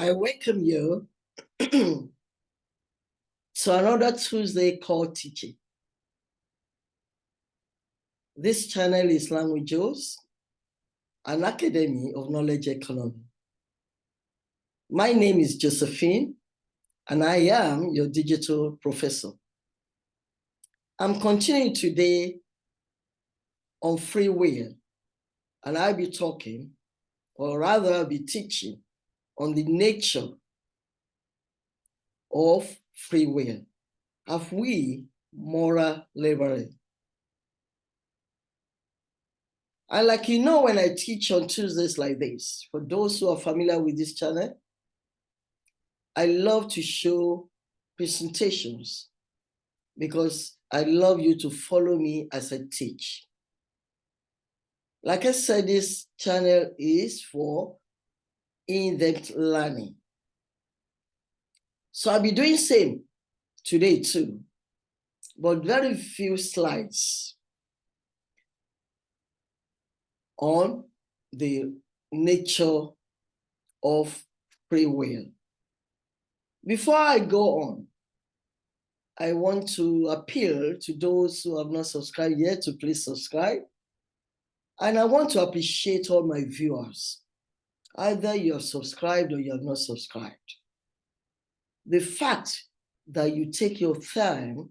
I welcome you to another Tuesday called Teaching. This channel is Learn with Joes, an academy of knowledge economy. My name is Josephine, and I am your digital professor. I'm continuing today on free will, and I'll be talking, or rather I'll be teaching on the nature of free will. Have we moral liberty? And like you know, when I teach on Tuesdays like this, for those who are familiar with this channel, I love to show presentations because I love you to follow me as I teach. Like I said, this channel is for in-depth learning. So I'll be doing same today too, but very few slides on the nature of free will. Before I go on, I want to appeal to those who have not subscribed yet to please subscribe. And I want to appreciate all my viewers. Either you have subscribed or you have not subscribed. The fact that you take time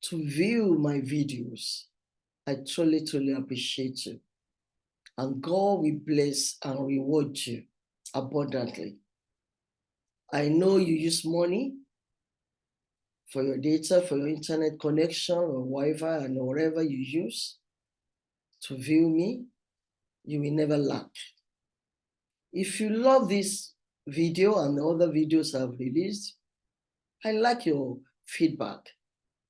to view my videos, I truly, truly appreciate you. And God will bless and reward you abundantly. I know you use money for your data, for your internet connection or Wi-Fi and whatever you use to view me, you will never lack. If you love this video and the other videos I've released, I like your feedback,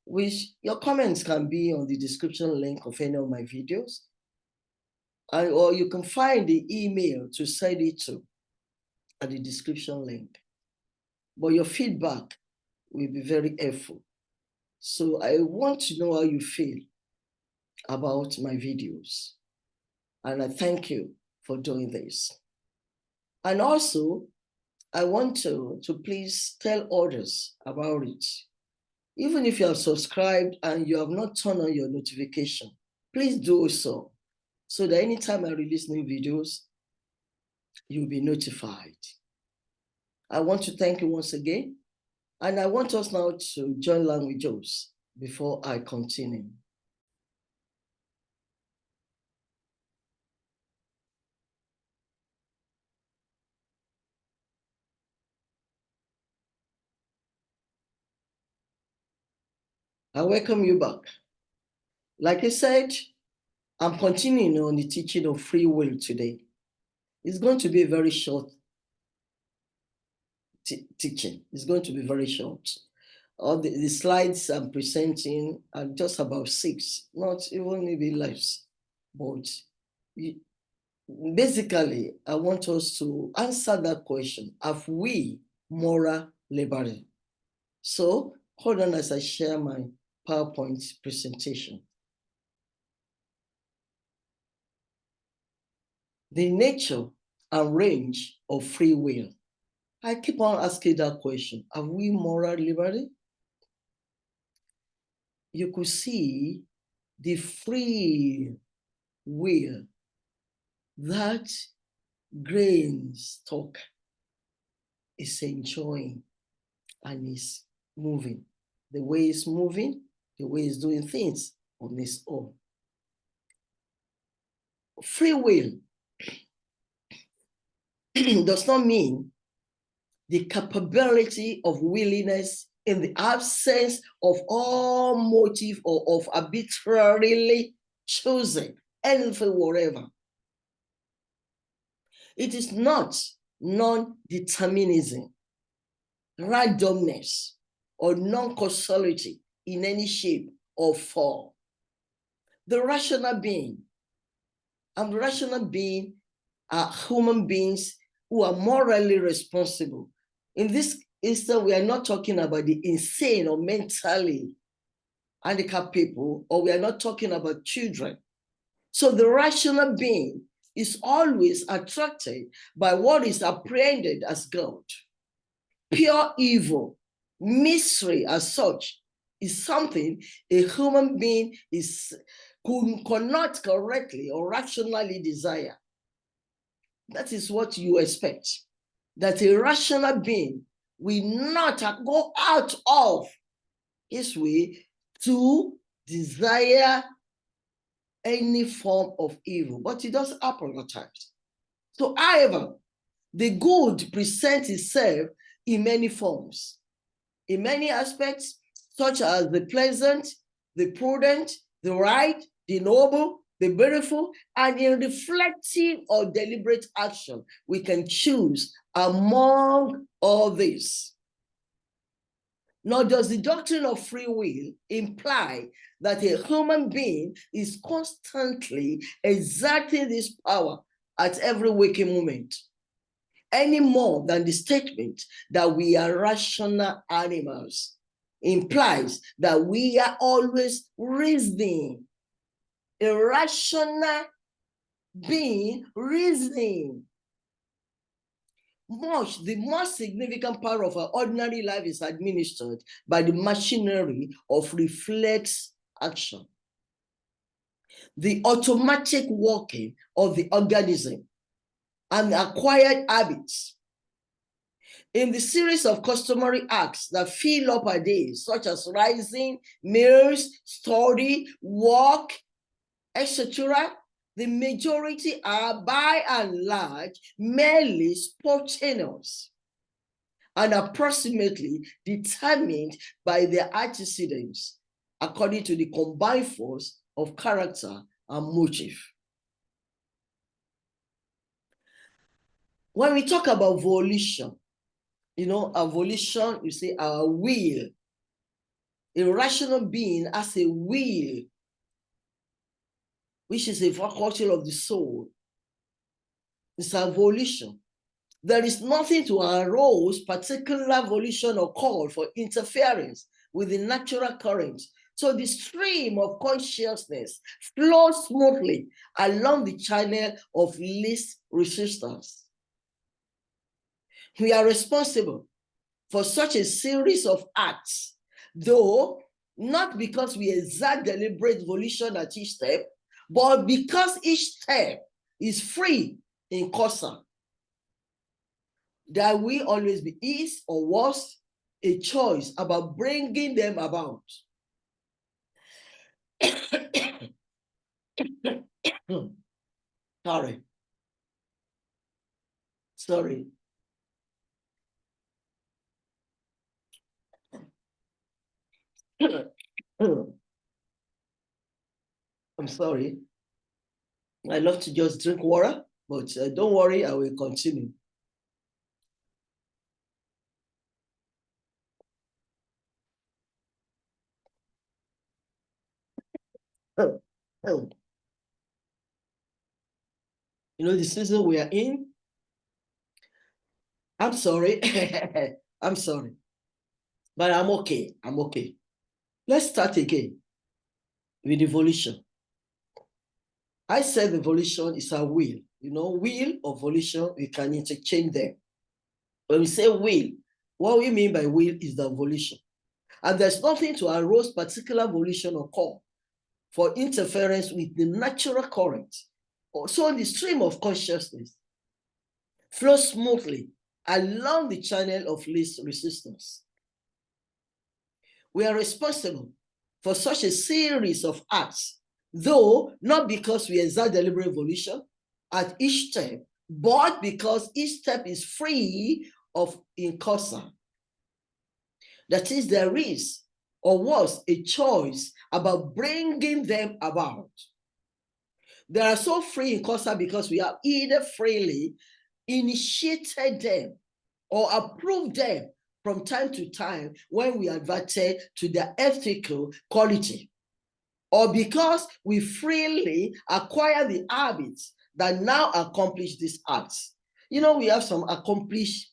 which your comments can be on the description link of any of my videos, or you can find the email to send it to at the description link. But your feedback will be very helpful. So I want to know how you feel about my videos. And I thank you for doing this. And also, I want to please tell others about it. Even if you have subscribed and you have not turned on your notification, please do so that anytime I release new videos, you'll be notified. I want to thank you once again. And I want us now to join Learn with Joes before I continue. I welcome you back. Like I said, I'm continuing on the teaching of free will today. It's going to be a very short teaching. It's going to be very short. All the slides I'm presenting are just about 6, not even maybe less. But basically, I want us to answer that question. Have we moral liberty? So hold on as I share my PowerPoint presentation. The nature and range of free will. I keep on asking that question. Have we moral liberty? You could see the free will that grain stalk is enjoying and is moving. The way it's moving, the way it's doing things on its own. Free will does not mean the capability of willingness in the absence of all motive or of arbitrarily choosing anything, whatever. It is not non-determinism, randomness, or non-causality in any shape or form. The rational being and the rational being are human beings who are morally responsible. In this instance, we are not talking about the insane or mentally handicapped people, or we are not talking about children. So the rational being is always attracted by what is apprehended as God. Pure evil, mystery as such, is something a human being cannot correctly or rationally desire. That is what you expect. That a rational being will not go out of his way to desire any form of evil, but it does happen at times. So, however, the good presents itself in many forms, in many aspects, such as the pleasant, the prudent, the right, the noble, the beautiful, and in reflective or deliberate action, we can choose among all these. Nor does the doctrine of free will imply that a human being is constantly exerting this power at every waking moment, any more than the statement that we are rational animals implies that we are always reasoning. A rational being reasoning. The most significant part of our ordinary life is administered by the machinery of reflex action, the automatic working of the organism, and acquired habits. In the series of customary acts that fill up our days, such as rising, meals, study, work, etc., the majority are by and large merely spontaneous and approximately determined by their antecedents according to the combined force of character and motive. When we talk about volition, our volition, you say our will. A rational being has a will, which is a faculty of the soul. It's a volition. There is nothing to arouse particular volition or call for interference with the natural current. So the stream of consciousness flows smoothly along the channel of least resistance. We are responsible for such a series of acts, though not because we exert deliberate volition at each step, but because each step is free in causa. There will always be is or was a choice about bringing them about. Sorry. I'm sorry. I love to just drink water, but don't worry, I will continue. The season we are in, I'm sorry. I'm sorry. But I'm okay. I'm okay. Let's start again with evolution. I said evolution is a will. Will or volition, we can interchange them. When we say will, what we mean by will is the volition. And there's nothing to arouse particular volition or call for interference with the natural current. So the stream of consciousness flows smoothly along the channel of least resistance. We are responsible for such a series of acts, though not because we exert deliberate volition at each step, but because each step is free of in causa. That is, there is or was a choice about bringing them about. They are so free in causa because we have either freely initiated them or approved them from time to time when we adverted to their ethical quality, or because we freely acquire the habits that now accomplish these acts. We have some accomplished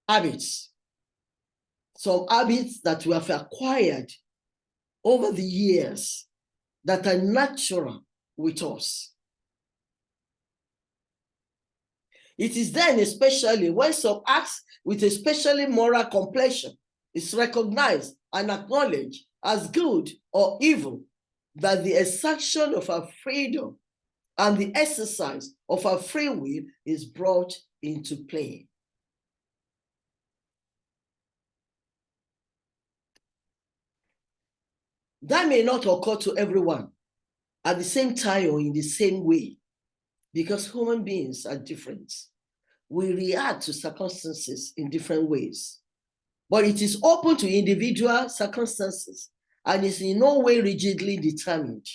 habits, some habits that we have acquired over the years that are natural with us. It is then, especially when some acts with a specially moral complexion is recognized and acknowledged as good or evil, that the exertion of our freedom and the exercise of our free will is brought into play. That may not occur to everyone at the same time or in the same way, because human beings are different. We react to circumstances in different ways, but it is open to individual circumstances and is in no way rigidly determined.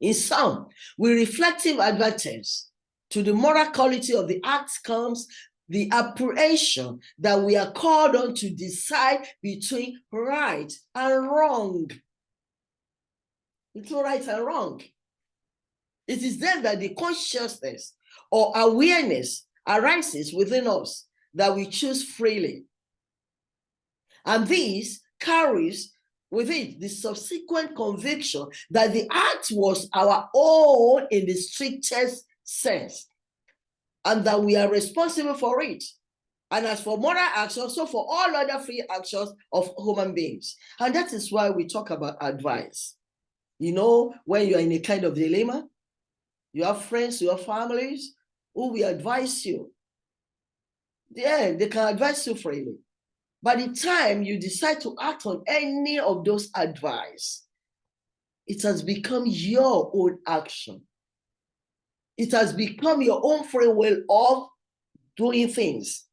In sum, with reflective advantage to the moral quality of the act comes the apprehension that we are called on to decide between right and wrong. Between right and wrong. It is then that the consciousness or awareness arises within us that we choose freely. And this carries with it the subsequent conviction that the act was our own in the strictest sense, and that we are responsible for it. And as for moral actions, so for all other free actions of human beings. And that is why we talk about advice. You know, when you are in a kind of dilemma, you have friends, you have families who will advise you. Yeah, they can advise you freely. By the time you decide to act on any of those advice, it has become your own action. It has become your own free will of doing things.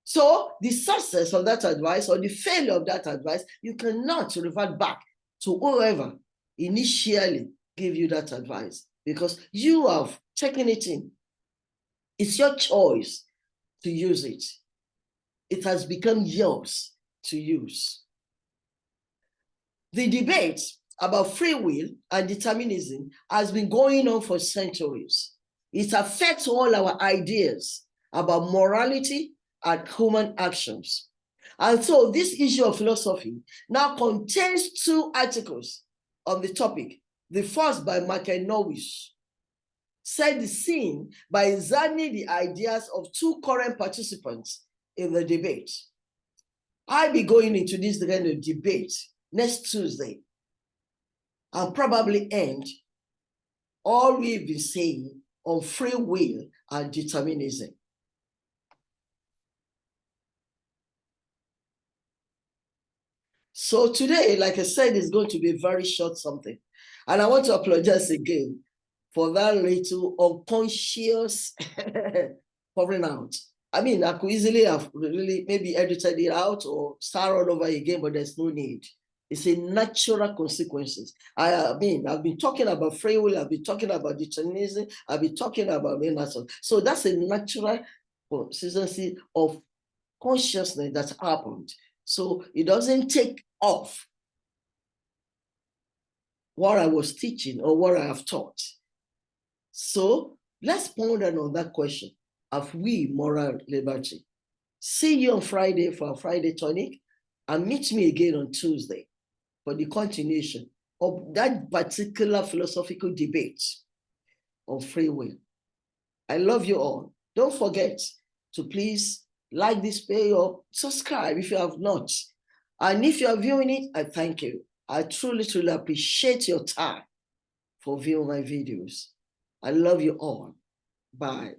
So the success of that advice or the failure of that advice, you cannot revert back to whoever initially gave you that advice, because you have taken it in. It's your choice to use it. It has become yours to use. The debate about free will and determinism has been going on for centuries. It affects all our ideas about morality and human actions. And so this issue of philosophy now contains two articles on the topic. The first by Michael Norwich set the scene by examining the ideas of two current participants in the debate. I'll be going into this kind of debate next Tuesday and probably end all we've been saying on free will and determinism. So today, like I said, is going to be a very short something. And I want to apologize again for that little unconscious covering out. I mean, I could easily have really maybe edited it out or start all over again, but there's no need. It's a natural consequences. I mean, I've been talking about free will, I've been talking about determinism, I've been talking about mental. So that's a natural consistency of consciousness that's happened. So it doesn't take off what I was teaching or what I have taught. So let's ponder on that question. Have we moral liberty? See you on Friday for our Friday tonic, and meet me again on Tuesday for the continuation of that particular philosophical debate on free will. I love you all. Don't forget to please like this page or subscribe if you have not. And if you are viewing it, I thank you. I truly, truly appreciate your time for viewing my videos. I love you all. Bye.